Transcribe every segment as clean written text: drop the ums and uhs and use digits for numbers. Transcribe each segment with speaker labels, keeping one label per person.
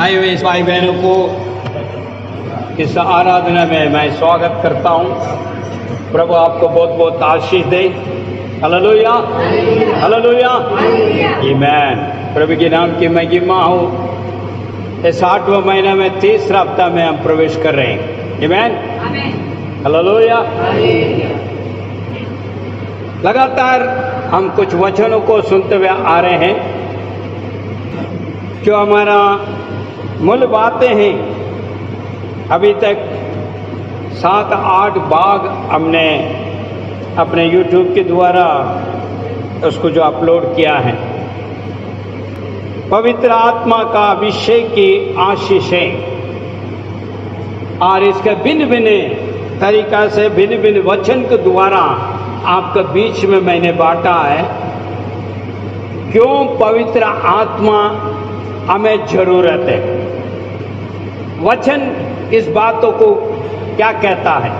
Speaker 1: आए हुए भाई बहनों को इस आराधना में मैं स्वागत करता हूँ। प्रभु आपको बहुत बहुत आशीष दे। हालेलुया, हालेलुया, आमीन। प्रभु के नाम की महिमा हो। इस 8वें महीने में 30 हफ्ता में हम प्रवेश कर रहे हैं। आमीन, हालेलुया। लगातार हम कुछ वचनों को सुनते हुए आ रहे हैं। जो हमारा मूल बातें हैं, अभी तक 7-8 भाग हमने अपने YouTube के द्वारा उसको जो अपलोड किया है। पवित्र आत्मा का अभिषेक की आशीषें, और इसका भिन्न भिन्न तरीका से भिन्न भिन्न वचन के द्वारा आपके बीच में मैंने बांटा है। क्यों पवित्र आत्मा हमें जरूरत है, वचन इस बातों को क्या कहता है,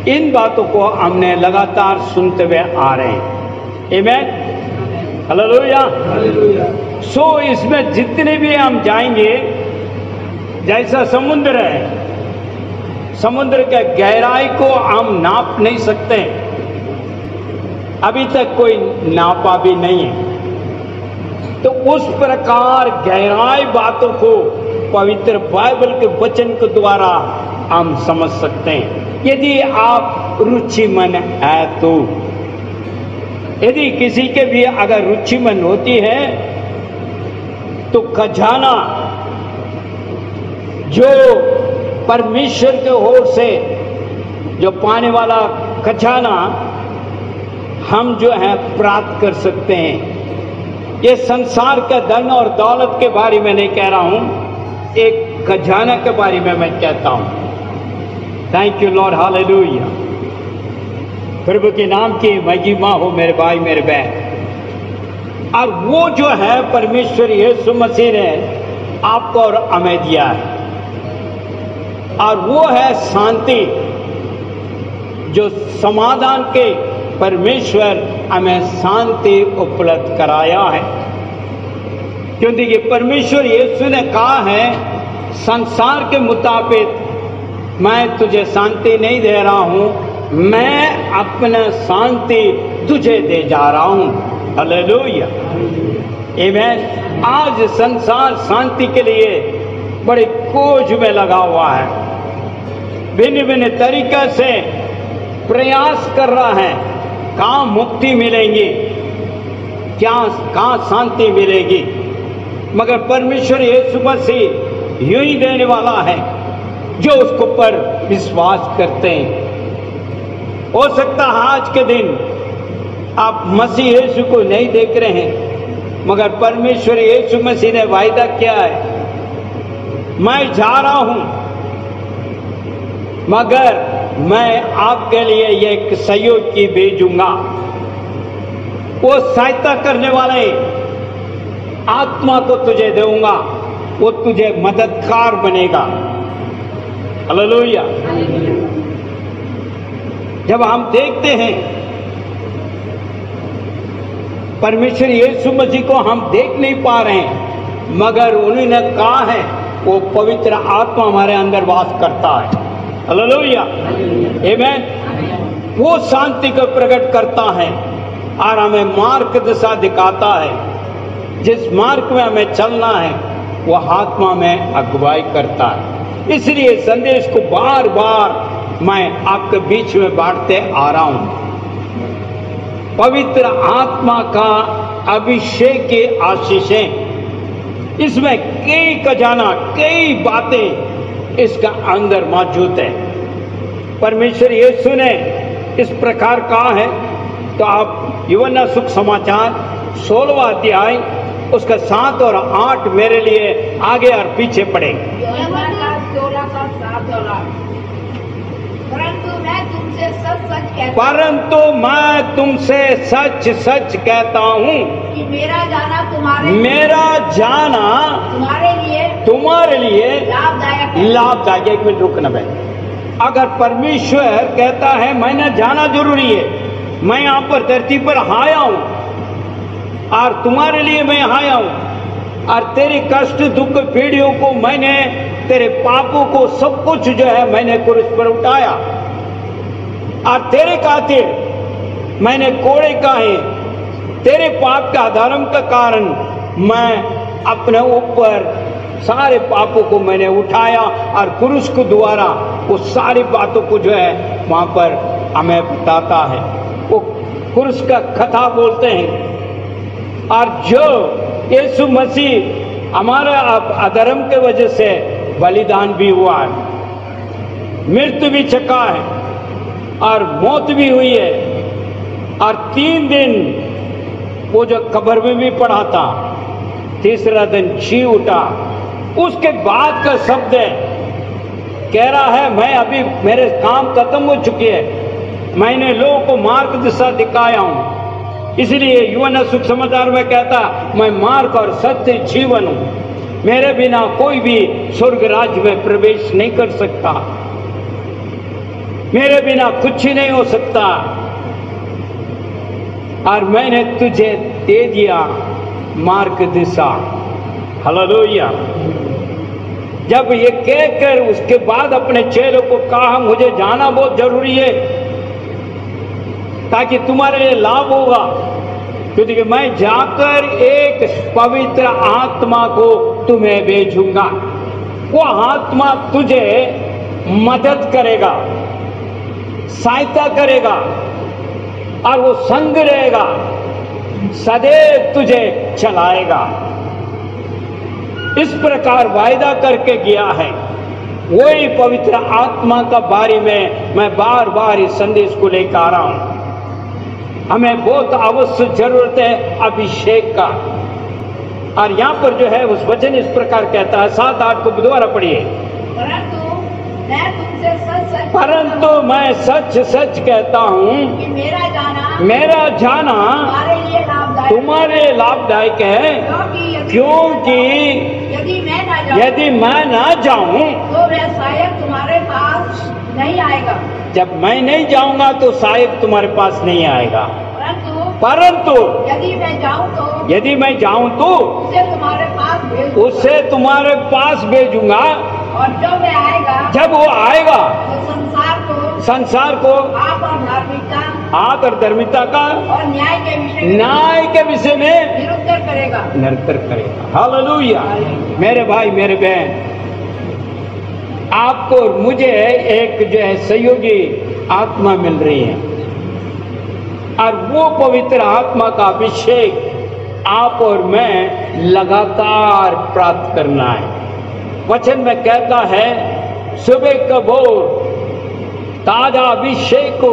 Speaker 1: इन बातों को हमने लगातार सुनते हुए आ रहे हैं। आमीन, हालेलुया। सो इसमें जितने भी हम जाएंगे, जैसा समुद्र है, समुद्र के गहराई को हम नाप नहीं सकते, अभी तक कोई नापा भी नहीं है। तो उस प्रकार गहराई बातों को पवित्र बाइबल के वचन के द्वारा हम समझ सकते हैं, यदि आप रुचिमन है तो। यदि किसी के भी अगर रुचिमन होती है तो खजाना जो परमेश्वर के ओर से जो पाने वाला खजाना हम जो है प्राप्त कर सकते हैं। ये संसार का धन और दौलत के बारे में नहीं कह रहा हूं, एक खजाना के बारे में मैं कहता हूं। Thank you Lord, hallelujah. प्रभु के नाम की महिमा हो मेरे भाई मेरे बहन। और वो जो है परमेश्वर यीशु मसीह ने आपको और हमें दिया है, और वो है शांति, जो समाधान के परमेश्वर हमें शांति उपलब्ध कराया है। क्योंकि ये परमेश्वर यीशु ने कहा है, संसार के मुताबिक मैं तुझे शांति नहीं दे रहा हूं, मैं अपना शांति तुझे दे जा रहा हूं। हालेलुया, आमीन। आज संसार शांति के लिए बड़ी खोज में लगा हुआ है, भिन्न भिन्न तरीके से प्रयास कर रहा है। कहाँ मुक्ति मिलेंगी, क्या कहाँ शांति मिलेगी, मगर परमेश्वर यीशु मसीह यूं ही देने वाला है जो उसको पर विश्वास करते हैं। हो सकता है आज के दिन आप मसीह यीशु को नहीं देख रहे हैं, मगर परमेश्वर यीशु मसीह ने वायदा किया है, मैं जा रहा हूं मगर मैं आपके लिए एक सहयोगी भेजूंगा। वो सहायता करने वाले आत्मा को तुझे दूंगा, वो तुझे मददगार बनेगा। हालेलुया। जब हम देखते हैं परमेश्वर यीशु मसीह को हम देख नहीं पा रहे हैं, मगर उन्होंने कहा है वो पवित्र आत्मा हमारे अंदर वास करता है। हालेलुया, आमीन। वो शांति को प्रकट करता है और हमें मार्ग दिशा दिखाता है। जिस मार्ग में हमें चलना है वो आत्मा में अगुवाई करता है। इसलिए संदेश को बार बार मैं आपके बीच में बांटते आ रहा हूं। पवित्र आत्मा का अभिषेक की आशीषें, इसमें कई खजाना, कई बातें इसका अंदर मौजूद है। परमेश्वर यीशु ने इस प्रकार कहा है। तो आप यूहन्ना सुख समाचार 16वां अध्याय उसका 7 और 8 मेरे लिए आगे और पीछे पढ़े। परंतु मैं तुमसे सच सच कहता हूँ
Speaker 2: कि मेरा जाना
Speaker 1: तुम्हारे लिए
Speaker 2: लाभदायक।
Speaker 1: एक मिनट रुकना भाई। अगर परमेश्वर कहता है मैंने जाना जरूरी है, मैं यहाँ पर धरती पर आया हूँ और तुम्हारे लिए मैं आया हूँ, और तेरी कष्ट दुख पीढ़ियों को मैंने, तेरे पापों को सब कुछ जो है मैंने क्रूस पर उठाया, और तेरे खातिर मैंने कोड़े खाए। तेरे पाप का अधर्म का कारण मैं अपने ऊपर सारे पापों को मैंने उठाया, और क्रूस के द्वारा वो सारी बातों को जो है वहां पर हमें बताता है। वो क्रूस का कथा बोलते हैं। और जो यीशु मसीह हमारा अधर्म के वजह से बलिदान भी हुआ है, मृत्यु भी चका है और मौत भी हुई है, और 3 दिन वो जो कब्र में भी पड़ा था, तीसरा दिन जी उठा। उसके बाद का शब्द है, कह रहा है मैं अभी मेरे काम खत्म हो चुके हैं, मैंने लोगों को मार्ग दिशा दिखाया हूं। इसलिए यूहन्ना सुसमाचार में कहता मैं मार्ग और सत्य जीवन हूं, मेरे बिना कोई भी स्वर्ग राज्य में प्रवेश नहीं कर सकता, मेरे बिना कुछ ही नहीं हो सकता। और मैंने तुझे दे दिया मार्ग दिशा। हालेलुया। जब ये कहकर उसके बाद अपने चेलों को कहा मुझे जाना बहुत जरूरी है ताकि तुम्हारे लिए लाभ होगा, क्योंकि मैं जाकर एक पवित्र आत्मा को तुम्हें भेजूंगा। वो आत्मा तुझे मदद करेगा, सहायता करेगा, और वो संग रहेगा, सदैव तुझे चलाएगा। इस प्रकार वायदा करके गया है। वही पवित्र आत्मा का बारे में मैं बार बार इस संदेश को लेकर आ रहा हूं। हमें बहुत आवश्यक जरूरत है अभिषेक का। और यहां पर जो है उस वचन इस प्रकार कहता है, 7-8 को दोबारा पढ़िए। परंतु मैं सच सच कहता हूं
Speaker 2: कि
Speaker 1: मेरा जाना तुम्हारे लिए लाभदायक है, क्योंकि यदि मैं ना जाऊं
Speaker 2: तो वह सहायक तुम्हारे पास नहीं आएगा।
Speaker 1: जब मैं नहीं जाऊंगा तो सहायक तुम्हारे पास नहीं आएगा। परंतु यदि मैं जाऊं तो उसे तुम्हारे पास भेजूंगा।
Speaker 2: और
Speaker 1: जब वो आएगा
Speaker 2: तो
Speaker 1: संसार को आग और धार्मिकता का
Speaker 2: और
Speaker 1: न्याय के विषय में निरंतर करेगा। हालेलुया। मेरे भाई मेरे बहन, आपको और मुझे एक जो है सहयोगी आत्मा मिल रही है, और वो पवित्र आत्मा का अभिषेक आप और मैं लगातार प्राप्त करना है। वचन में कहता है सुबह का भोर ताजा अभिषेक को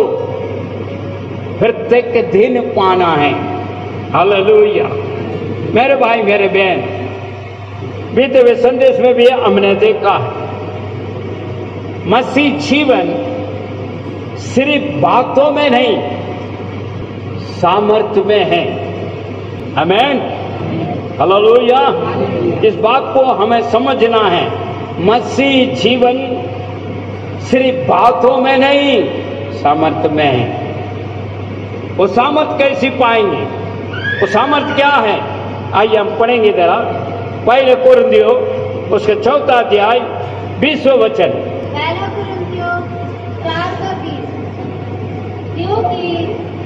Speaker 1: प्रत्येक दिन पाना है। हालेलुया। मेरे भाई मेरे बहन, बीते हुए संदेश में भी हमने देखा है मसीह जीवन सिर्फ बातों में नहीं सामर्थ्य में है। आमीन। हालेलुया। इस बात को हमें समझना है। मसीह जीवन सिर्फ बातों में नहीं सामर्थ्य में है। वो सामर्थ्य कैसी पाएंगे? वो सामर्थ्य क्या है? आइए हम पढ़ेंगे जरा। पहले कुरिन्थियों उसके 4 अध्याय 20वां वचन।
Speaker 3: पहला कुरिन्थियों 4:20। क्योंकि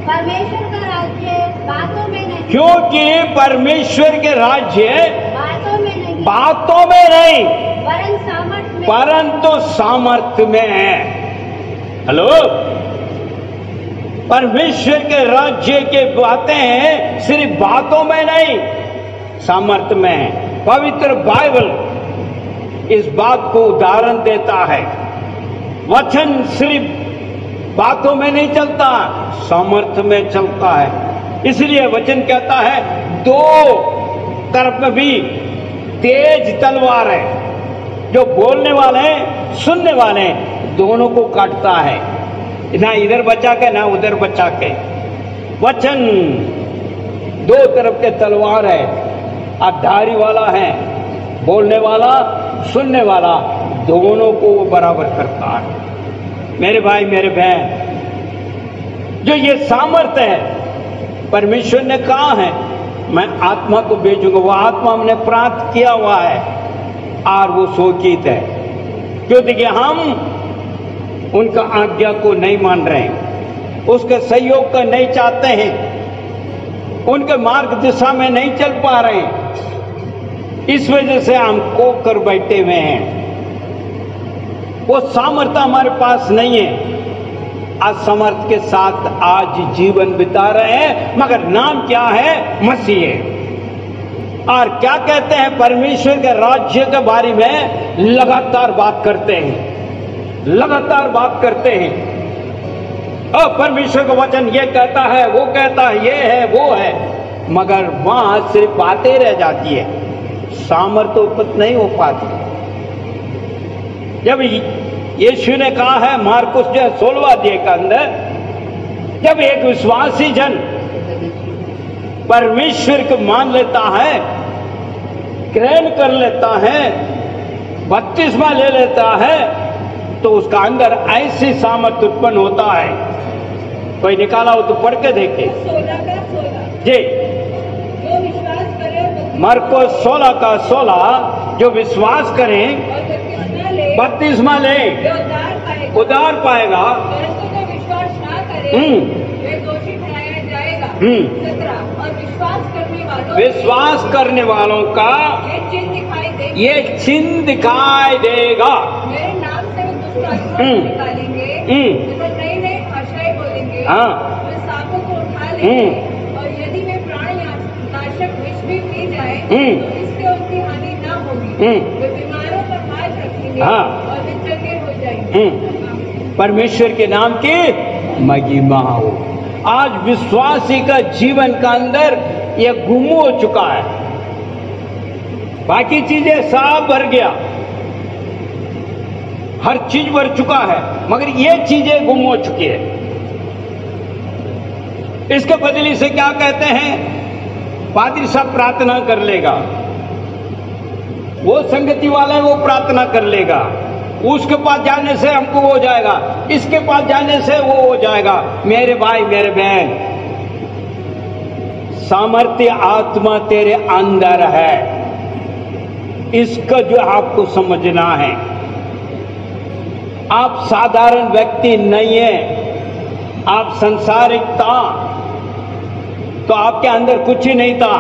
Speaker 3: परमेश्वर का राज्य बातों में नहीं,
Speaker 1: क्योंकि परमेश्वर के राज्य
Speaker 3: बातों में नहीं,
Speaker 1: परंतु
Speaker 3: परंतु
Speaker 1: सामर्थ्य में है। हेलो। परमेश्वर के राज्य के बातें हैं सिर्फ बातों में नहीं सामर्थ्य में है। पवित्र बाइबल इस बात को उदाहरण देता है। वचन सिर्फ बातों में नहीं चलता, सामर्थ्य में चलता है। इसलिए वचन कहता है 2 तरफ में भी तेज तलवार है, जो बोलने वाले हैं सुनने वाले हैं दोनों को काटता है, ना इधर बचा के ना उधर बचा के। वचन 2 तरफ के तलवार है, धारी वाला है, बोलने वाला सुनने वाला, दोनों को वो बराबर करता है। मेरे भाई मेरे बहन, जो ये सामर्थ्य है परमेश्वर ने कहा है मैं आत्मा को भेजूंगा। वो आत्मा हमने प्राप्त किया हुआ है और वो शोकित है, क्योंकि हम उनका आज्ञा को नहीं मान रहे हैं, उसके सहयोग का नहीं चाहते हैं, उनके मार्ग दिशा में नहीं चल पा रहे हैं। इस वजह से हम कोक कर बैठे हुए हैं। वो सामर्थ्य हमारे पास नहीं है। असमर्थ के साथ आज जीवन बिता रहे हैं, मगर नाम क्या है? मसीह। और क्या कहते हैं? परमेश्वर के राज्य के बारे में लगातार बात करते हैं, लगातार बात करते हैं। और परमेश्वर का वचन ये कहता है, वो कहता है, ये है, वो है, मगर वहां सिर्फ बातें रह जाती है, सामर्थ्य उपलब्ध नहीं हो पाती। जब यीशु ने कहा है मार्कुस जो 16वां अध्याय के अंदर, जब एक विश्वासी जन परमेश्वर को मान लेता है, ग्रहण कर लेता है, बपतिस्मा ले लेता है, तो उसका अंदर ऐसी सामर्थ्य उत्पन्न होता है। कोई निकाला हो तो पढ़ के देखे।
Speaker 2: 16 का 16
Speaker 1: जी,
Speaker 2: जो विश्वास करे
Speaker 1: मार्कुस 16 का 16, जो विश्वास करें
Speaker 2: और
Speaker 1: बपतिस्मा ले उद्धार पाएगा,
Speaker 2: परंतु जो विश्वास ना करे वे दोषी ठहराया जाएगा। 17 और
Speaker 1: विश्वास करने वालों का ये चिन्ह दिखाई देगा।
Speaker 2: मेरे नाम से वो दुष्ट आत्माएं निकालेंगे, नई नई भाषाएं बोलेंगे, वे सांपों को उठा लेंगे, और यदि वे प्राण नाशक विष भी पी जाए तो इससे उनकी हानि ना होगी। वे बीमारों पर हाथ रखेंगे और वे चंगे हो जाएंगे।
Speaker 1: परमेश्वर के नाम की महिमा हो। आज विश्वासी का जीवन का अंदर ये गुम हो चुका है, बाकी चीजें सब भर गया, हर चीज भर चुका है, मगर ये चीजें गुम हो चुकी है। इसके बदले से क्या कहते हैं? पादरी साहब प्रार्थना कर लेगा, वो संगति वाला है वो प्रार्थना कर लेगा, उसके पास जाने से हमको हो जाएगा, इसके पास जाने से वो हो जाएगा। मेरे भाई मेरे बहन, सामर्थ्य आत्मा तेरे अंदर है, इसका जो आपको समझना है। आप साधारण व्यक्ति नहीं है, आप संसारिक था तो आपके अंदर कुछ ही नहीं था,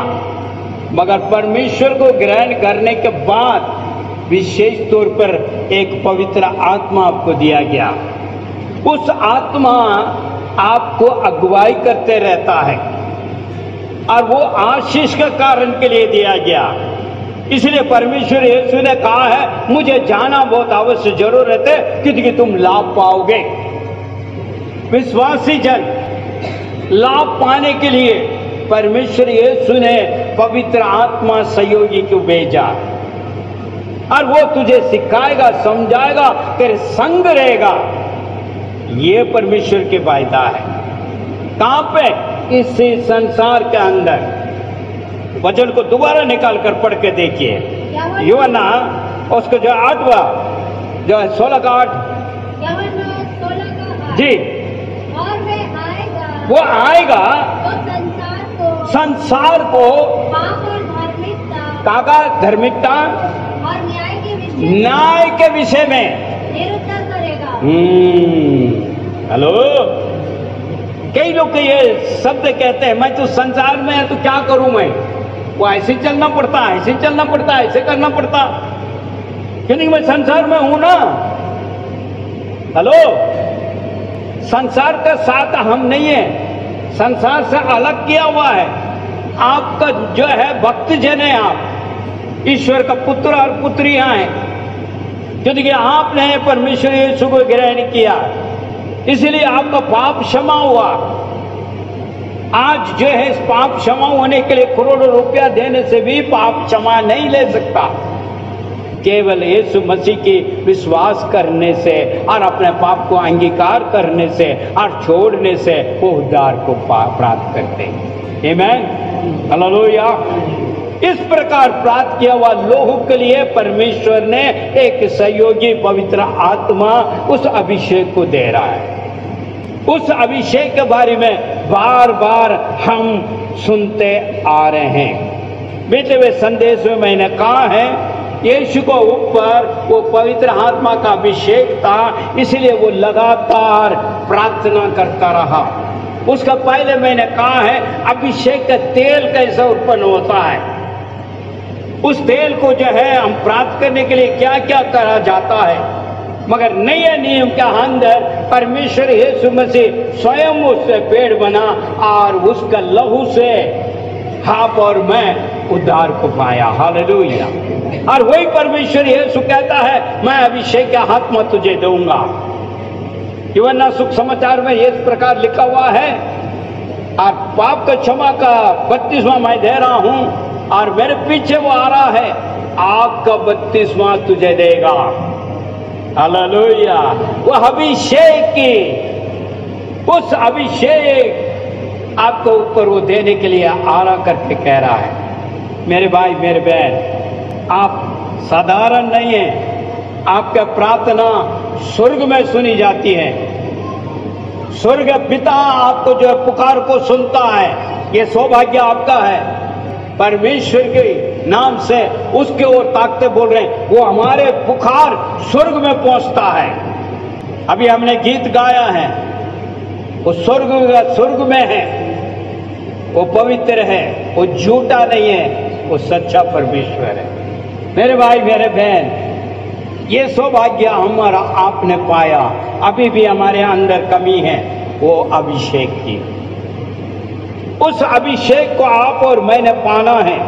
Speaker 1: मगर परमेश्वर को ग्रहण करने के बाद विशेष तौर पर एक पवित्र आत्मा आपको दिया गया। उस आत्मा आपको अगुवाई करते रहता है और वो आशीष के कारण के लिए दिया गया। इसलिए परमेश्वर यीशु ने कहा है मुझे जाना बहुत अवश्य जरूरत है, क्योंकि तुम लाभ पाओगे। विश्वासी जन लाभ पाने के लिए परमेश्वर यीशु ने पवित्र आत्मा सहयोगी को भेजा, और वो तुझे सिखाएगा, समझाएगा, तेरे संग रहेगा। ये परमेश्वर के वायदा है। कहां पे? इसी संसार के अंदर। वचन को दोबारा निकाल कर पढ़ के देखिए। यूहन्ना उसको जो 8वां जो है 16 का 8 जी,
Speaker 3: और
Speaker 1: वो आएगा
Speaker 3: तो
Speaker 1: संसार को
Speaker 3: पाप और धार्मिकता
Speaker 1: काका धार्मिकता
Speaker 3: और
Speaker 1: न्याय के विषय में
Speaker 3: निरुत्तर करेगा।
Speaker 1: हेलो, कई लोग ये शब्द कहते हैं मैं तो संसार में है तो क्या करूं मैं, वो ऐसे चलना पड़ता है, ऐसे चलना पड़ता है, ऐसे करना पड़ता, क्योंकि मैं संसार में हूं ना। हेलो, संसार का साथ हम नहीं है, संसार से अलग किया हुआ है। आपका जो है भक्त जन है, आप ईश्वर का पुत्र और पुत्रियां हैं, क्योंकि आपने परमेश्वर यीशु को ग्रहण किया, इसलिए आपका पाप क्षमा हुआ। आज जो है इस पाप क्षमा होने के लिए करोड़ों रुपया देने से भी पाप क्षमा नहीं ले सकता। केवल यीशु मसीह की विश्वास करने से और अपने पाप को अंगीकार करने से और छोड़ने से वो उद्धार को प्राप्त करते हैं। आमीन, हालेलुया। इस प्रकार प्राप्त किया हुआ लोगों के लिए परमेश्वर ने एक सहयोगी पवित्र आत्मा उस अभिषेक को दे रहा है। उस अभिषेक के बारे में बार बार हम सुनते आ रहे हैं। बीते हुए संदेश में मैंने कहा है यीशु को ऊपर वो पवित्र आत्मा का अभिषेक था, इसलिए वो लगातार प्रार्थना करता रहा। उसका पहले मैंने कहा है अभिषेक का तेल कैसे उत्पन्न होता है, उस तेल को जो है हम प्राप्त करने के लिए क्या क्या करा जाता है। मगर नए नियम के अंदर परमेश्वर यीशु मसीह स्वयं उससे पेड़ बना और उसका लहू से आप और मैं उद्धार को पाया। हालेलुया। और वही परमेश्वर यीशु कहता है मैं अभिषेक का आत्मा तुझे दूंगा। यूहन्ना सुख समाचार में इस प्रकार लिखा हुआ है, और पाप का क्षमा का बपतिस्मा मैं दे रहा हूं और मेरे पीछे वो आ रहा है, आग का बपतिस्मा तुझे देगा। हालेलुया। वो अभिषेक की, उस अभिषेक आपको ऊपर वो देने के लिए आरा करके कह रहा है। मेरे भाई मेरे बहन, आप साधारण नहीं है, आपका प्रार्थना स्वर्ग में सुनी जाती है। स्वर्ग पिता आपको जो है पुकार को सुनता है, ये सौभाग्य आपका है। परमेश्वर के नाम से उसके ओर ताकते बोल रहे हैं, वो हमारे पुकार स्वर्ग में पहुंचता है। अभी हमने गीत गाया है, वो स्वर्ग में है, वो पवित्र है, वो झूठा नहीं है, वो सच्चा परमेश्वर है। मेरे भाई मेरे बहन, ये सौभाग्य हमारा आपने पाया। अभी भी हमारे अंदर कमी है वो अभिषेक की। उस अभिषेक को आप और मैंने पाना है।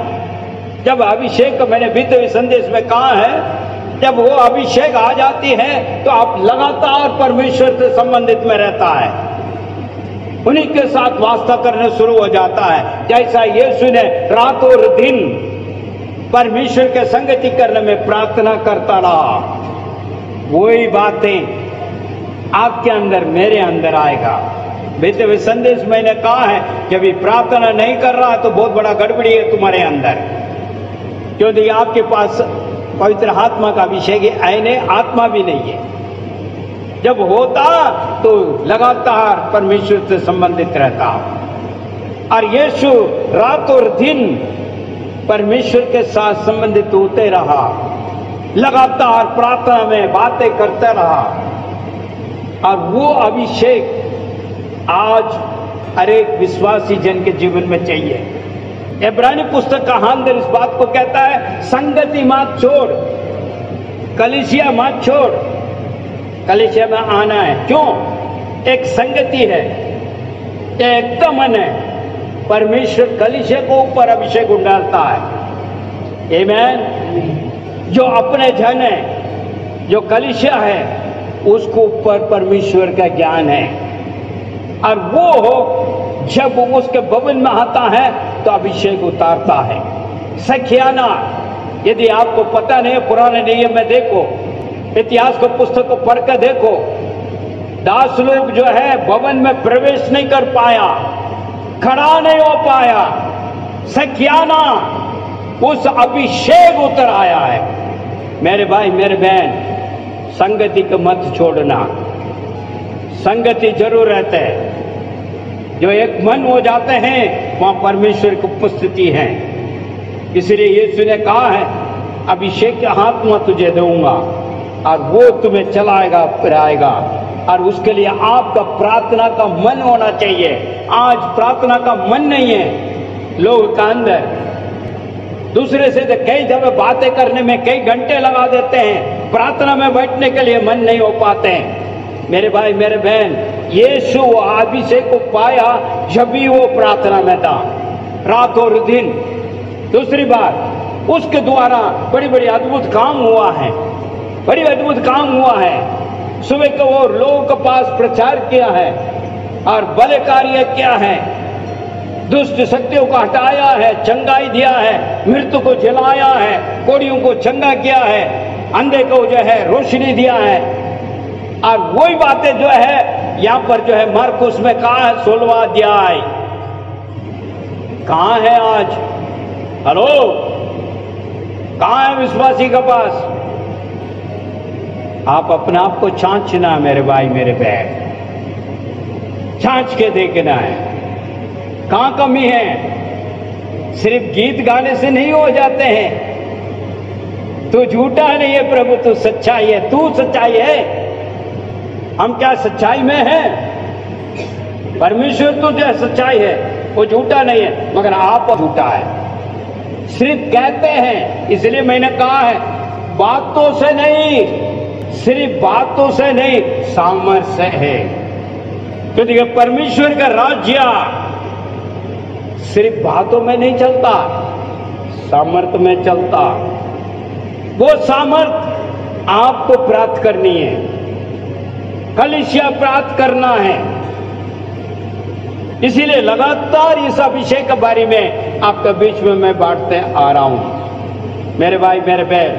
Speaker 1: जब अभिषेक को मैंने बीते हुए संदेश में कहा है, जब वो अभिषेक आ जाती है तो आप लगातार परमेश्वर से संबंधित में रहता है, उन्हीं के साथ वास्ता करने शुरू हो जाता है। जैसा यीशु ने रात और दिन परमेश्वर के संगति करने में प्रार्थना करता रहा, वही बातें आपके अंदर मेरे अंदर आएगा। बीते हुए संदेश मैंने कहा है कि अभी प्रार्थना नहीं कर रहा तो बहुत बड़ा गड़बड़ी है तुम्हारे अंदर, क्योंकि आपके पास पवित्र आत्मा का अभिषेक है, आत्मा भी नहीं है। जब होता तो लगातार परमेश्वर से संबंधित रहता। और यीशु रात और दिन परमेश्वर के साथ संबंधित होते रहा, लगातार प्रार्थना में बातें करते रहा। और वो अभिषेक आज हर एक विश्वासी जन के जीवन में चाहिए। इब्रानी पुस्तक का अंदर इस बात को कहता है, संगति मत छोड़, कलीसिया मत छोड़, कलीसिया में आना है। क्यों? एक संगति है, एक मन है। परमेश्वर कलीसिया को ऊपर अभिषेक डालता है। आमीन। जो अपने जन है, जो कलीसिया है, उसको ऊपर परमेश्वर का ज्ञान है। और वो जब उसके भवन में आता है तो अभिषेक उतारता है। सखियाना, यदि आपको पता नहीं, पुराने नियम में देखो, इतिहास को पुस्तक को पढ़ कर देखो, दास लोग जो है भवन में प्रवेश नहीं कर पाया, खड़ा नहीं हो पाया। सखियाना, उस अभिषेक उतर आया है। मेरे भाई मेरे बहन, संगति को मत छोड़ना। संगति जरूर रहते हैं, जो एक मन हो जाते हैं वहां परमेश्वर की उपस्थिति है। इसलिए यीशु ने कहा है, अभिषेक का आत्मा तुझे दूंगा और वो तुम्हें चलाएगा फिराएगा। और उसके लिए आपका प्रार्थना का मन होना चाहिए। आज प्रार्थना का मन नहीं है लोगों का अंदर। दूसरे से कई जगह बातें करने में कई घंटे लगा देते हैं, प्रार्थना में बैठने के लिए मन नहीं हो पाते हैं। मेरे भाई मेरे बहन, यीशु अभिषेक को पाया जब भी वो प्रार्थना में था, रात और दिन। दूसरी बात, उसके द्वारा बड़ी बड़ी अद्भुत काम हुआ है, बड़ी अद्भुत काम हुआ है। सुबह को वो लोगों के पास प्रचार किया है और बड़े कार्य किया है, दुष्ट शक्तियों को हटाया है, चंगाई दिया है, मृत्यु को जलाया है, कोड़ियों को चंगा किया है, अंधे को जो है रोशनी दिया है। और वही बातें जो है यहाँ पर जो है मार्कुस में कहा है 16वां अध्याय, कहाँ है आज? हेलो, कहाँ है विश्वासी के पास? आप अपने आप को जांचना मेरे भाई मेरे बहन, जांच के देखना है। कहां कमी है? सिर्फ गीत गाने से नहीं हो जाते हैं। तू झूठा नहीं है प्रभु, तू सच्चाई है, तू सच्चाई है। हम क्या सच्चाई में हैं? परमेश्वर तो जो सच्चाई है वो झूठा नहीं है, मगर आप झूठा है। सिर्फ कहते हैं, इसलिए मैंने कहा है बातों से नहीं, सिर्फ बातों से नहीं, सामर्थ्य है। क्योंकि परमेश्वर का राज्य सिर्फ बातों में नहीं चलता, सामर्थ्य में चलता। वो सामर्थ्य आपको प्राप्त करनी है, कलीसिया प्राप्त करना है। इसीलिए लगातार इस अभिषेक के बारे में आपके बीच में मैं बांटते आ रहा हूं। मेरे भाई मेरे बहन,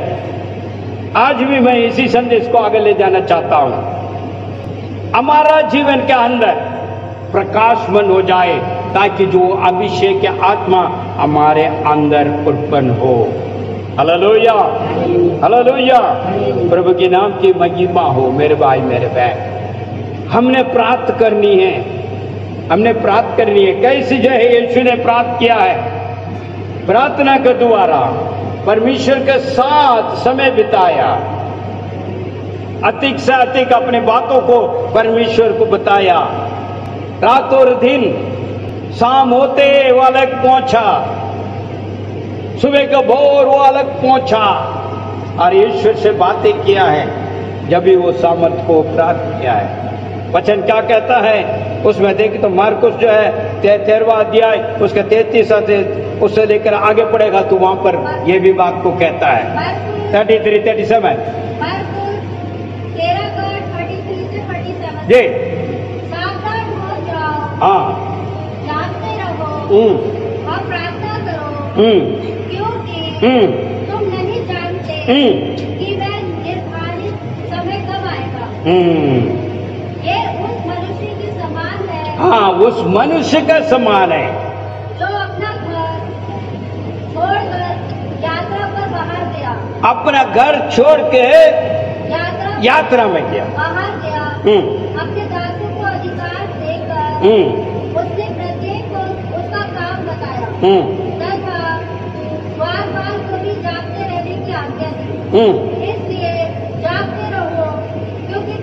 Speaker 1: आज भी मैं इसी संदेश को आगे ले जाना चाहता हूं। हमारा जीवन के अंदर प्रकाशमान हो जाए, ताकि जो अभिषेक की आत्मा हमारे अंदर उत्पन्न हो। हालेलुया, हालेलुया, प्रभु के नाम की महिमा हो। मेरे भाई मेरे बहन, हमने प्राप्त करनी है, हमने प्राप्त करनी है। कैसे जो है यीशु ने प्राप्त किया है? प्रार्थना के द्वारा परमेश्वर के साथ समय बिताया, अधिक से अधिक अपने बातों को परमेश्वर को बताया। रात और दिन, शाम होते वो अलग पहुंचा, सुबह का भोर वो अलग पहुंचा और ईश्वर से बातें किया है। जब भी वो सामर्थ को प्राप्त किया है। वचन क्या कहता है उसमें देखिए तो मार्कुस जो है 13वां अध्याय उसका 33 उससे लेकर आगे पड़ेगा तो वहां पर ये भी बात को कहता है। 33, 37 जी,
Speaker 3: सावधान हो जाओ,
Speaker 1: हाँ,
Speaker 3: जागते रहो और प्रार्थना करो, क्योंकि तुम नहीं जानते कि वह निर्धारित समय कब आएगा। ये उस मनुष्य के समान है,
Speaker 1: हाँ, उस मनुष्य का समान है
Speaker 3: जो अपना घर छोड़कर यात्रा पर बाहर गया,
Speaker 1: अपना घर छोड़ के यात्रा में गया,
Speaker 3: बाहर गया, अपने दासों को अधिकार देकर उसने प्रत्येक को उसका काम बताया तथा बार-बार कभी जागते रहने की आज्ञा दी। इसलिए जागते रहो, क्योंकि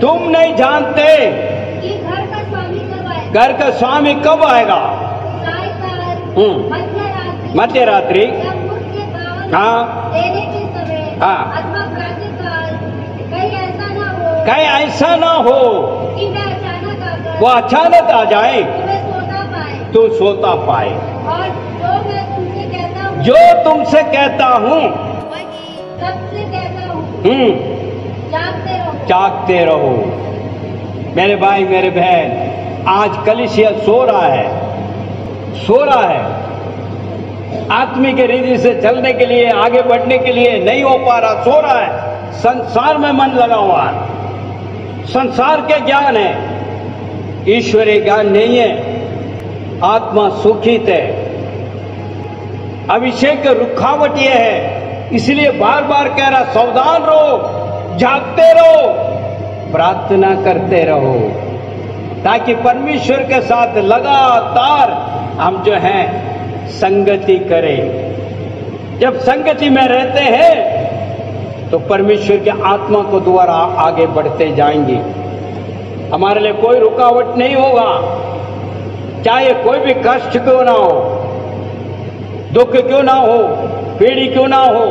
Speaker 3: तुम नहीं जानते कि घर का स्वामी कब आएगा।
Speaker 1: घर का स्वामी कब आएगा?
Speaker 3: सायकाल,
Speaker 1: मध्य रात्रि,
Speaker 3: या मुझ के पावन
Speaker 1: हाँ,
Speaker 3: देने के समय,
Speaker 1: हाँ,
Speaker 3: अथवा प्रातःकाल, कहीं ऐसा न हो,
Speaker 1: कहीं ऐसा ना हो
Speaker 3: कि वह अचानक आकर
Speaker 1: वो अचानक आ जाए
Speaker 3: तुम्हें सोता पाए।
Speaker 1: तो सोता पाए।
Speaker 3: और जो मैं तुमसे कहता हूँ,
Speaker 1: जो तुमसे कहता हूँ
Speaker 3: वही सबसे कहता हूँ, जागते रहो,
Speaker 1: जागते रहो। मेरे भाई मेरे बहन, आज कलीसिया सो रहा है, सो रहा है। आत्मिक रीति से चलने के लिए, आगे बढ़ने के लिए नहीं हो पा रहा, सो रहा है। संसार में मन लगा हुआ है, संसार के ज्ञान है, ईश्वरीय ज्ञान नहीं है। आत्मा सुखित है, अभिषेक रुखावट ये है, इसलिए बार बार कह रहा सावधान रहो, जागते रहो, प्रार्थना करते रहो, ताकि परमेश्वर के साथ लगातार हम जो है संगति करें। जब संगति में रहते हैं तो परमेश्वर के आत्मा को द्वारा आगे बढ़ते जाएंगे। हमारे लिए कोई रुकावट नहीं होगा, चाहे कोई भी कष्ट क्यों ना हो, दुख क्यों ना हो, पीड़ी क्यों ना हो,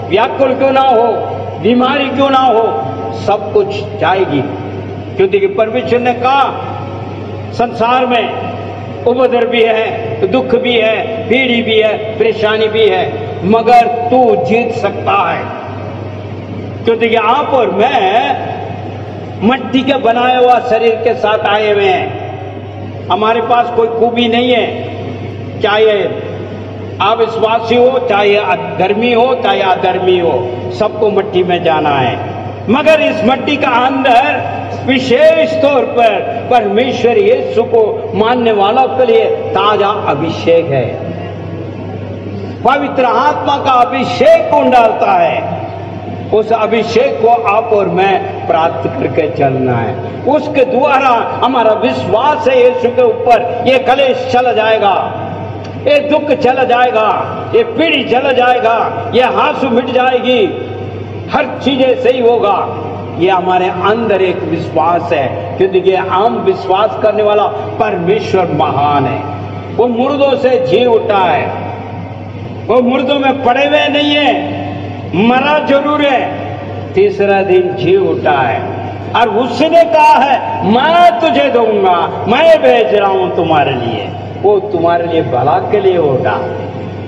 Speaker 1: व्याकुल क्यों ना हो, बीमारी क्यों ना हो, सब कुछ जाएगी। क्योंकि परमेश्वर ने कहा संसार में उपद्रव भी है, दुख भी है, पीड़ी भी है, परेशानी भी है, मगर तू जीत सकता है। क्योंकि आप और मैं मिट्टी के बनाए हुआ शरीर के साथ आए हुए हैं। हमारे पास कोई खूबी नहीं है, चाहे आप विश्वासी हो, चाहे धर्मी हो, चाहे अधर्मी हो, सबको मिट्टी में जाना है। मगर इस मिट्टी का अंदर विशेष तौर पर परमेश्वर यीशु को मानने वालों के लिए ताजा अभिषेक है। पवित्र आत्मा का अभिषेक कौन डालता है? उस अभिषेक को आप और मैं प्राप्त करके चलना है। उसके द्वारा हमारा विश्वास है यीशु के ऊपर, ये कलेश चला जाएगा, ये दुख चला जाएगा, ये पीड़ी चला जाएगा, ये आंसू मिट जाएगी, हर चीजें सही होगा। ये हमारे अंदर एक विश्वास है, क्योंकि ये आम विश्वास करने वाला परमेश्वर महान है। वो मुर्दों से जी उठा है, वो मुर्दों में पड़े हुए नहीं है, मरा जरूर है, तीसरा दिन जी उठा है। और उसने कहा है मैं तुझे दूंगा, मैं भेज रहा हूं तुम्हारे लिए। वो तुम्हारे लिए भला के लिए होगा,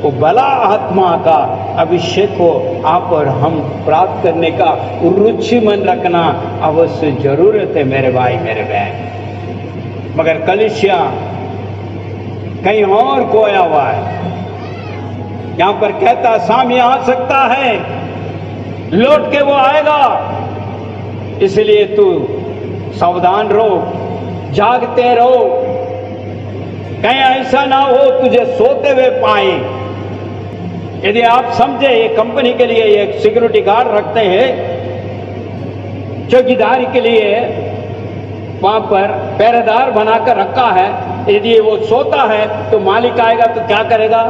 Speaker 1: वो भला आत्मा का अभिषेक हो आप और हम प्राप्त करने का रुचि मन रखना अवश्य जरूरत है मेरे भाई मेरे बहन। मगर कलीसिया कहीं और खोया हुआ है। यहां पर कहता स्वामी आ सकता है, लौट के वो आएगा, इसलिए तू सावधान रहो, जागते रहो, कहीं ऐसा ना हो तुझे सोते हुए पाए। यदि आप समझे ये कंपनी के लिए एक सिक्योरिटी गार्ड रखते हैं, चौकीदारी के लिए वहां पर पहरेदार बनाकर रखा है, यदि वो सोता है तो मालिक आएगा तो क्या करेगा,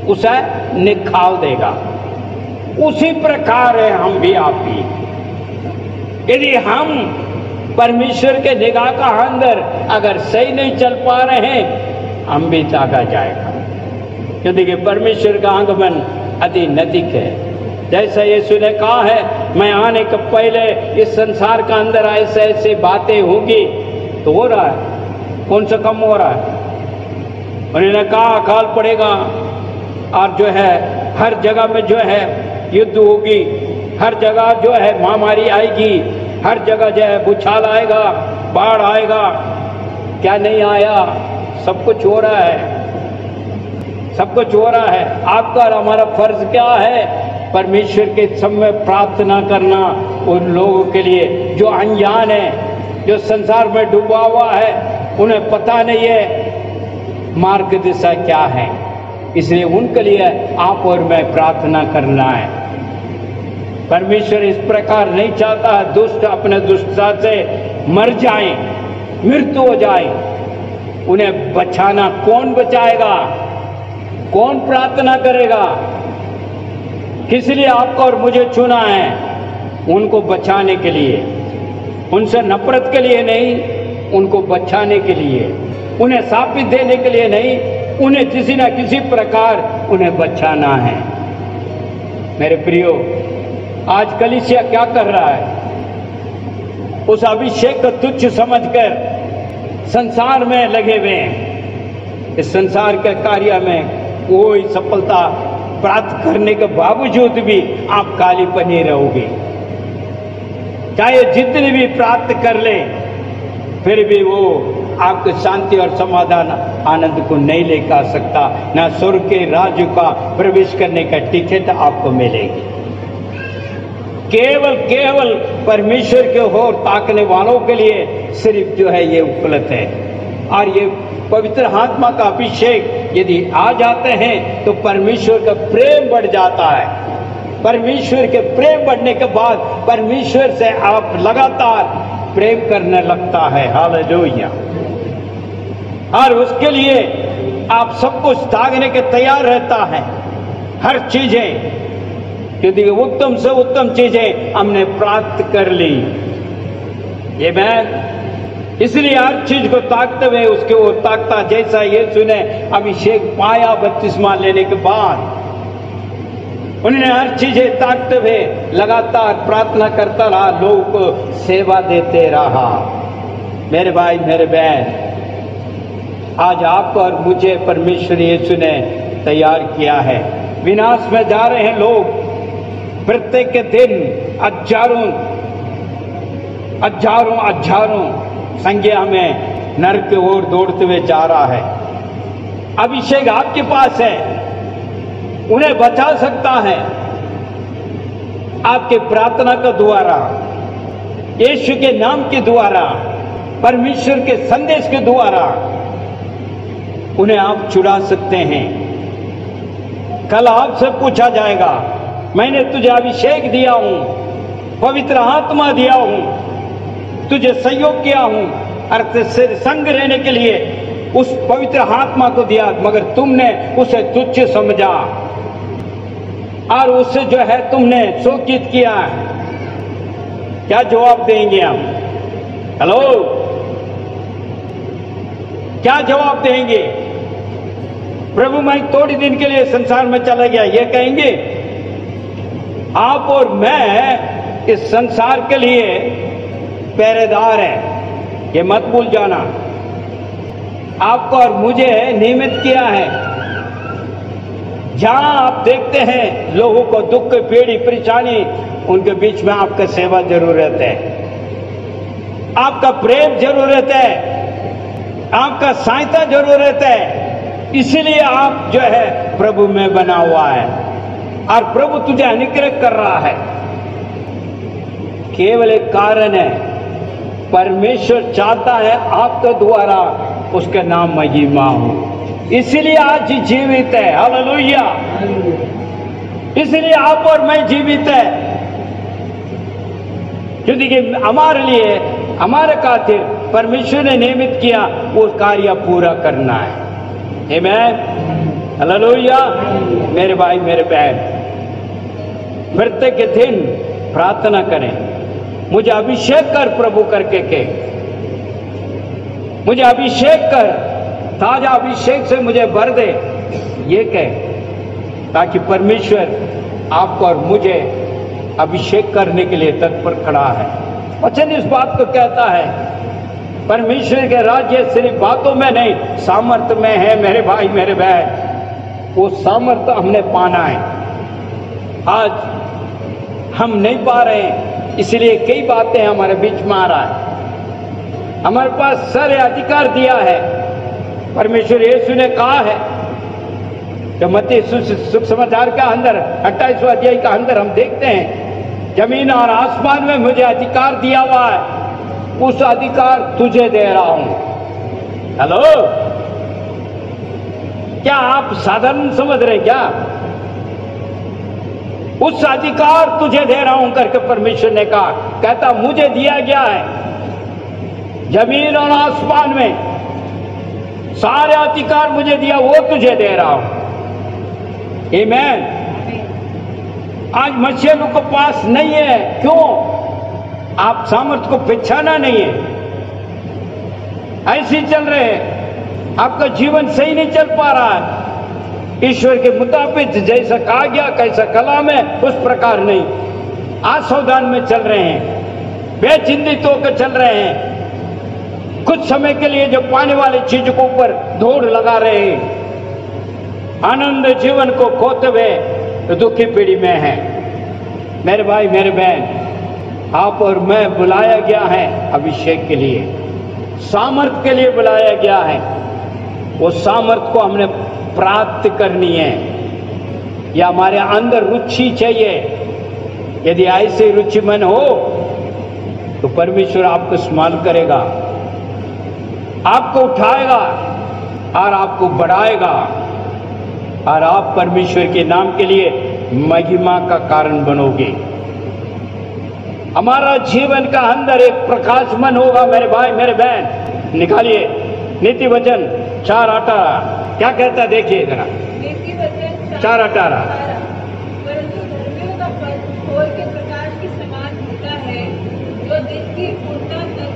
Speaker 1: उसे निकाल देगा। उसी प्रकार है हम भी आप भी। यदि हम परमेश्वर के निगाह का अंदर अगर सही नहीं चल पा रहे हैं, हम भी ताका जाएगा, क्योंकि परमेश्वर का आगमन अति नजदीक है। जैसा यीशु ने कहा है मैं आने के पहले इस संसार का अंदर ऐसे ऐसे बातें होंगी, तो हो रहा है, कौन सा कम हो रहा है। उन्होंने कहा अकाल पड़ेगा और जो है हर जगह में जो है युद्ध होगी, हर जगह जो है महामारी आएगी, हर जगह जो है भूचाल आएगा, बाढ़ आएगा। क्या नहीं आया, सब कुछ हो रहा है, सब कुछ हो रहा है। आपका और हमारा फर्ज क्या है, परमेश्वर के समय प्रार्थना करना उन लोगों के लिए जो अनजान है, जो संसार में डूबा हुआ है, उन्हें पता नहीं है मार्ग दिशा क्या है, इसलिए उनके लिए आप और मैं प्रार्थना करना है। परमेश्वर इस प्रकार नहीं चाहता है दुष्ट अपने दुष्टता से मर जाएं, मृत्यु हो जाए। उन्हें बचाना कौन बचाएगा, कौन प्रार्थना करेगा, किस लिए आपको और मुझे चुना है, उनको बचाने के लिए, उनसे नफरत के लिए नहीं, उनको बचाने के लिए, उन्हें शापित देने के लिए नहीं, उन्हें किसी न किसी प्रकार उन्हें बचाना है। मेरे प्रियो, आज कलीसिया क्या कर रहा है, उस अभिषेक को तुच्छ समझकर संसार में लगे हुए हैं। इस संसार के कार्य में कोई सफलता प्राप्त करने के बावजूद भी आप काली बने रहोगे। चाहे जितने भी प्राप्त कर ले, फिर भी वो आपको शांति और समाधान आनंद को नहीं लेकर आ सकता, ना स्वर्ग के राज्य का प्रवेश करने का टिकट आपको मिलेगी। केवल केवल परमेश्वर के ओर ताकने वालों के लिए सिर्फ जो है ये उपलब्ध है। और ये पवित्र आत्मा का अभिषेक यदि आ जाते हैं तो परमेश्वर का प्रेम बढ़ जाता है। परमेश्वर के प्रेम बढ़ने के बाद परमेश्वर से आप लगातार प्रेम करने लगता है। हालेलुया। और उसके लिए आप सब कुछ त्यागने के तैयार रहता है, हर चीजें, क्योंकि उत्तम से उत्तम चीजें हमने प्राप्त कर ली। ये मैं इसलिए हर चीज को ताकते हुए उसके ओर ताकता, जैसा यीशु ने अभिषेक पाया बपतिस्मा लेने के बाद, उन्होंने हर चीजें ताकते हुए लगातार प्रार्थना करता रहा, लोगों को सेवा देते रहा। मेरे भाई मेरे बहन, आज आपको और मुझे परमेश्वर यीशु ने तैयार किया है। विनाश में जा रहे हैं लोग, प्रत्येक के दिन हजारों संख्या में नरक की ओर दौड़ते हुए जा रहा है। अभिषेक आपके पास है, उन्हें बचा सकता है आपके प्रार्थना के द्वारा, यीशु के नाम के द्वारा, परमेश्वर के संदेश के द्वारा उन्हें आप छुड़ा सकते हैं। कल आपसे पूछा जाएगा, मैंने तुझे अभिषेक दिया हूं, पवित्र आत्मा दिया हूं, तुझे सहयोग किया हूं और तेरे संग रहने के लिए उस पवित्र आत्मा को दिया, मगर तुमने उसे तुच्छ समझा और उसे जो है तुमने शोकित किया। क्या जवाब देंगे हम? हेलो, क्या जवाब देंगे? प्रभु मैं थोड़ी दिन के लिए संसार में चला गया, ये कहेंगे? आप और मैं इस संसार के लिए पहरेदार हैं, ये मत भूल जाना। आपको और मुझे नियमित किया है। जहां आप देखते हैं लोगों को दुख, पीड़ी, परेशानी, उनके बीच में आपका सेवा जरूरत है, आपका प्रेम जरूरत है, आपका सहायता जरूरत है। इसीलिए आप जो है प्रभु में बना हुआ है और प्रभु तुझे अनुग्रह कर रहा है। केवल एक कारण है, परमेश्वर चाहता है आपके द्वारा उसके नाम महिमा हो, इसीलिए आज जीवित है। हालेलुया। इसलिए आप और मैं जीवित है, क्योंकि हमारे लिए, हमारे खातिर परमेश्वर ने नियमित किया वो कार्य पूरा करना है। आमीन, हालेलुया। मेरे भाई, मेरे बहन, प्रत्येक दिन प्रार्थना करें, मुझे अभिषेक कर प्रभु करके के, मुझे अभिषेक कर, ताजा अभिषेक से मुझे भर दे, ये कह, ताकि परमेश्वर आपको और मुझे अभिषेक करने के लिए तत्पर खड़ा है। वचन इस बात को कहता है, परमेश्वर के राज्य सिर्फ बातों में नहीं, सामर्थ्य में है। मेरे भाई, मेरे बहन, वो सामर्थ्य हमने पाना है। आज हम नहीं पा रहे हैं, इसलिए कई बातें हमारे बीच में आ रहा है। हमारे पास सारे अधिकार दिया है। परमेश्वर यीशु ने कहा है, जब मत्ती सुख समाचार का अंदर 28वां अध्याय का अंदर हम देखते हैं, जमीन और आसमान में मुझे अधिकार दिया हुआ है, उस अधिकार तुझे दे रहा हूं। हेलो, क्या आप साधारण समझ रहे? क्या उस अधिकार तुझे दे रहा हूं करके परमेश्वर ने कहा, कहता मुझे दिया गया है जमीन और आसमान में सारे अधिकार मुझे दिया, वो तुझे दे रहा हूं। आमीन। आज मसीह लोग के पास नहीं है, क्यों? आप सामर्थ्य को पहचाना नहीं है, ऐसे ही चल रहे हैं, आपका जीवन सही नहीं चल पा रहा है ईश्वर के मुताबिक, जैसा कहा गया, कैसा कलाम है, उस प्रकार नहीं। असावधान में चल रहे हैं, बेचिंतित होकर चल रहे हैं, कुछ समय के लिए जो पाने वाली चीजों के ऊपर दौड़ लगा रहे हैं, आनंद जीवन को खोते हुए तो दुखी पीढ़ी में है। मेरे भाई, मेरे बहन, आप और मैं बुलाया गया है अभिषेक के लिए, सामर्थ के लिए बुलाया गया है। वो सामर्थ को हमने प्राप्त करनी है, या हमारे अंदर रुचि चाहिए। यदि ऐसे रुचिमन हो तो परमेश्वर आपको इस्तेमाल करेगा, आपको उठाएगा और आपको बढ़ाएगा, और आप परमेश्वर के नाम के लिए महिमा का कारण बनोगे। हमारा जीवन का अंदर एक प्रकाशमान होगा। मेरे भाई, मेरे बहन, निकालिए नीति वचन 4:18 क्या कहता है, देखिए जरा।
Speaker 2: नीति वचन
Speaker 1: 4:18
Speaker 2: परंतु धर्मियों का फल भोर के प्रकाश के समान होता है, जो दिन की पूर्णता तक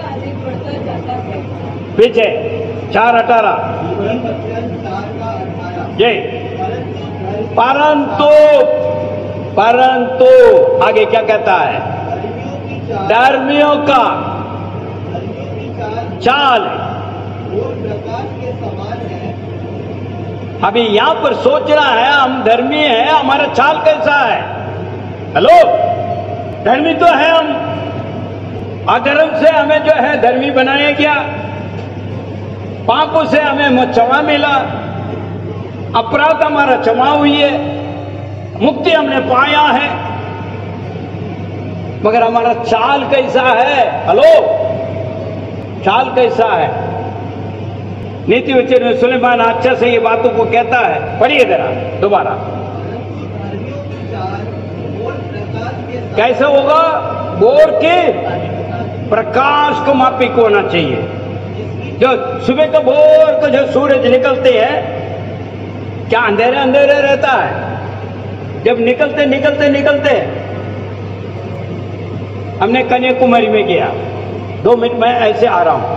Speaker 2: अधिक बढ़ता जाता है।
Speaker 1: पीछे 4:18 जी। परंतु आगे क्या कहता है? धर्मियों का चाल अभी यहां पर सोच रहा है, हम धर्मी हैं, हमारा चाल कैसा है? हेलो, धर्मी तो है हम, अधर्म से हमें जो है धर्मी बनाया गया, पापों से हमें क्षमा मिला, अपराध हमारा क्षमा हुई है, मुक्ति हमने पाया है, मगर हमारा चाल कैसा है? हेलो, चाल कैसा है? नीति वचन में सुलेमान अच्छा से ये बातों को कहता है, पढ़िए जरा दोबारा। कैसे होगा? बोर के प्रकाश को मापिक होना चाहिए। जो सुबह को भोर को जो सूरज निकलते हैं, क्या अंधेरे अंधेरे रहता है? जब निकलते निकलते निकलते हमने कन्याकुमारी में गया, 2 मिनट में ऐसे आ रहा हूं।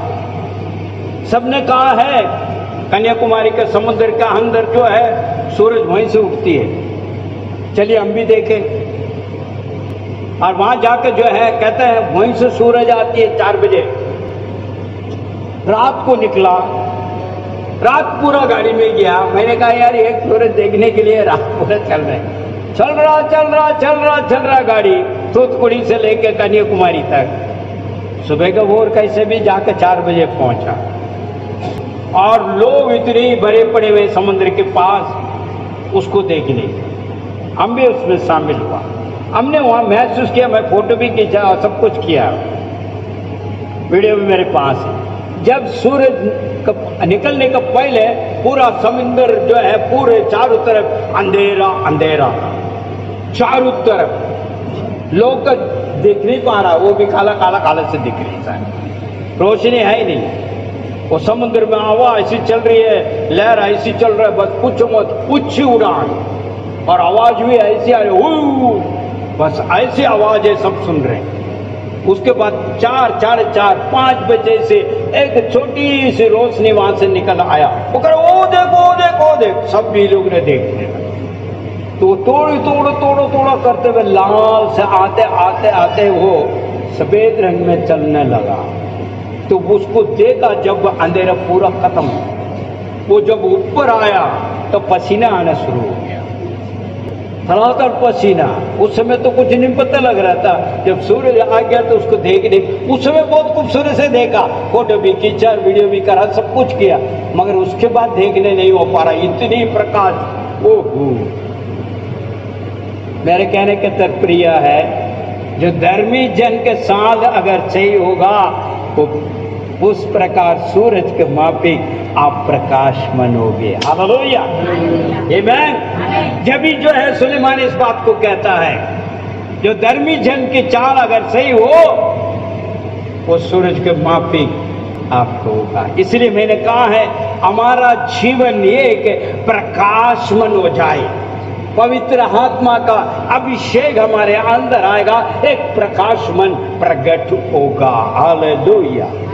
Speaker 1: सबने कहा है कन्याकुमारी के समुद्र का अंदर जो है सूरज वहीं से उगती है। चलिए हम भी देखें। और वहां जाकर जो है कहते हैं वहीं से सूरज आती है 4 बजे। रात को निकला, रात पूरा गाड़ी में गया। मैंने कहा यार एक सूरज देखने के लिए रात पूरा चल रहे हैं। चल रहा गाड़ी तूतकुड़ी से लेकर कन्याकुमारी तक। सुबह का भोर कैसे भी जाकर 4 बजे पहुंचा। और लोग इतने बड़े पड़े हुए समुद्र के पास उसको देखने, हम भी उसमें शामिल हुआ। हमने वहां महसूस किया, मैं फोटो भी खींचा और सब कुछ किया, वीडियो भी मेरे पास है। जब सूरज निकलने का पहले पूरा समुद्र जो है पूरे चारों तरफ अंधेरा अंधेरा, चारों तरफ लोग देख नहीं पा रहा, वो भी काला काला काला से दिख रही है, रोशनी है ही नहीं। वो समुद्र में हवा ऐसी चल रही है, लहर ऐसी चल रहा है, बस पूछो मत, ऊंची उड़ान, और आवाज भी ऐसी आ रही, बस ऐसी आवाज है, सब सुन रहे हैं। उसके बाद 4, 4:30, 5 बजे से एक छोटी सी रोशनी वहां से निकल आया। वो कह ओ देख, सब भी लोग ने देखने लगे। तो तोड़ो करते हुए लाल से आते वो सफेद रंग में चलने लगा। तो उसको देखा जब अंधेरा पूरा खत्म, वो जब ऊपर आया तो पसीना आना शुरू हो गया, धड़ाधड़ पसीना। उस समय तो कुछ नहीं पता लग रहा था, जब सूरज आ गया तो उसको देखने, उस समय बहुत खूबसूरत से देखा, फोटो भी खींचा, वीडियो भी करा, सब कुछ किया, मगर उसके बाद देखने नहीं हो पा रहा, इतनी प्रकाश। ओहो, मेरे कहने का तात्पर्य है जो धर्मी जन के साथ अगर सही होगा तो उस प्रकार सूरज के माफिक आप प्रकाशमान होगे। हालेलुया, आमीन। जब भी जो है सुलेमान इस बात को कहता है, जो धर्मी जन की चाल अगर सही हो वो सूरज के माफिक आपको होगा। इसलिए मैंने कहा है हमारा जीवन एक प्रकाशमान हो जाए, पवित्र आत्मा का अभिषेक हमारे अंदर आएगा, एक प्रकाशमान प्रकट होगा। हालेलुया, आमीन।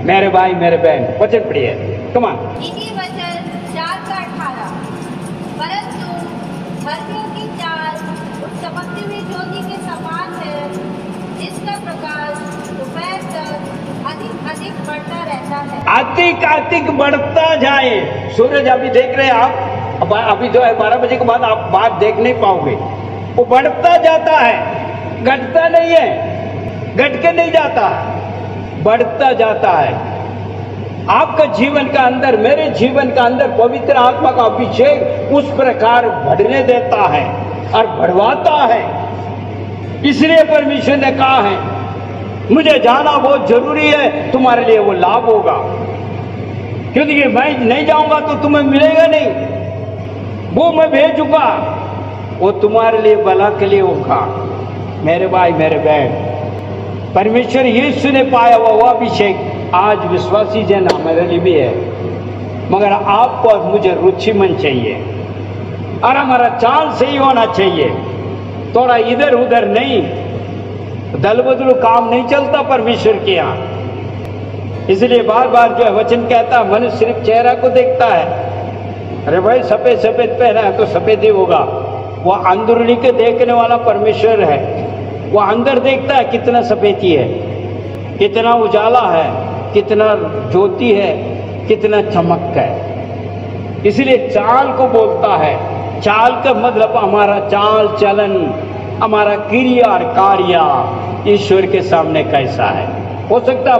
Speaker 1: मेरे भाई मेरे बहन वचन पढ़िए, कमान।
Speaker 3: इसी वचन 4:18, परंतु धर्मियों की चाल उस चमकती हुई ज्योति के समान है, जिसका प्रकाश दोपहर तक अधिक बढ़ता रहता है।
Speaker 1: अधिक बढ़ता जाए। सूरज अभी देख रहे हैं आप, अभी जो है 12 बजे के बाद आप बाहर देख नहीं पाओगे, वो बढ़ता जाता है, घटता नहीं है, घट के नहीं जाता, बढ़ता जाता है। आपका जीवन का अंदर, मेरे जीवन का अंदर पवित्र आत्मा का अभिषेक उस प्रकार बढ़ने देता है और बढ़वाता है। इसलिए परमेश्वर ने कहा है मुझे जाना बहुत जरूरी है, तुम्हारे लिए वो लाभ होगा, क्योंकि मैं नहीं जाऊंगा तो तुम्हें मिलेगा नहीं। वो मैं भेजूंगा, वो तुम्हारे लिए भला के लिए होगा। मेरे भाई मेरे बहन, परमेश्वर यीशु ने पाया हुआ अभिषेक आज विश्वासी जन हमारे लिए भी है, मगर आपको और मुझे रुचिमन चाहिए और हमारा चाल सही होना चाहिए, थोड़ा इधर उधर नहीं, दल बदलू काम नहीं चलता परमेश्वर के यहाँ। इसलिए बार बार जो है वचन कहता है मनुष्य सिर्फ चेहरा को देखता है। अरे भाई सफेद सफेद पहना है तो सफेद ही होगा, वो अंदरूनी के देखने वाला परमेश्वर है, वो अंदर देखता है कितना सफेदी है, कितना उजाला है, कितना ज्योति है, कितना चमक है। इसलिए चाल को बोलता है। चाल का मतलब हमारा चाल चलन, हमारा क्रिया और कार्य ईश्वर के सामने कैसा है। हो सकता है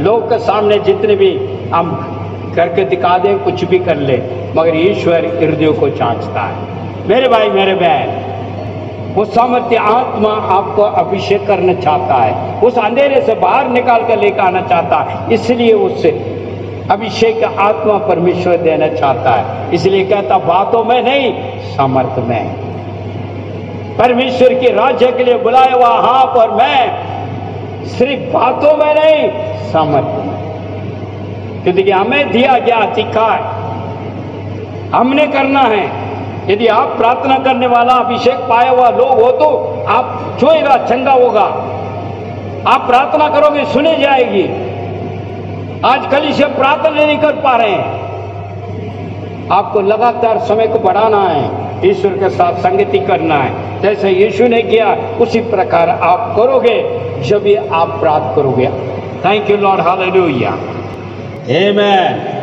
Speaker 1: लोग के सामने जितने भी हम करके दिखा दें, कुछ भी कर ले, मगर ईश्वर हृदयों को जांचता है। मेरे भाई मेरे बहन, वो सामर्थ्य आत्मा आपको अभिषेक करना चाहता है, उस अंधेरे से बाहर निकाल कर लेकर आना चाहता है। इसलिए उससे अभिषेक आत्मा परमेश्वर देना चाहता है। इसलिए कहता बातों में नहीं, सामर्थ्य में। परमेश्वर के राज्य के लिए बुलाया हुआ आप और मैं सिर्फ बातों में नहीं, सामर्थ्य में। क्योंकि हमें दिया गया अधिकार हमने करना है। यदि आप प्रार्थना करने वाला अभिषेक पाया हुआ लोग हो तो आप छुएगा, चंगा होगा। आप प्रार्थना करोगे, सुनी जाएगी। आज कलीसिया प्रार्थना नहीं कर पा रहे हैं। आपको लगातार समय को बढ़ाना है, ईश्वर के साथ संगति करना है। जैसे यीशु ने किया उसी प्रकार आप करोगे जब ये आप प्राप्त करोगे। Thank you Lord, hallelujah, amen.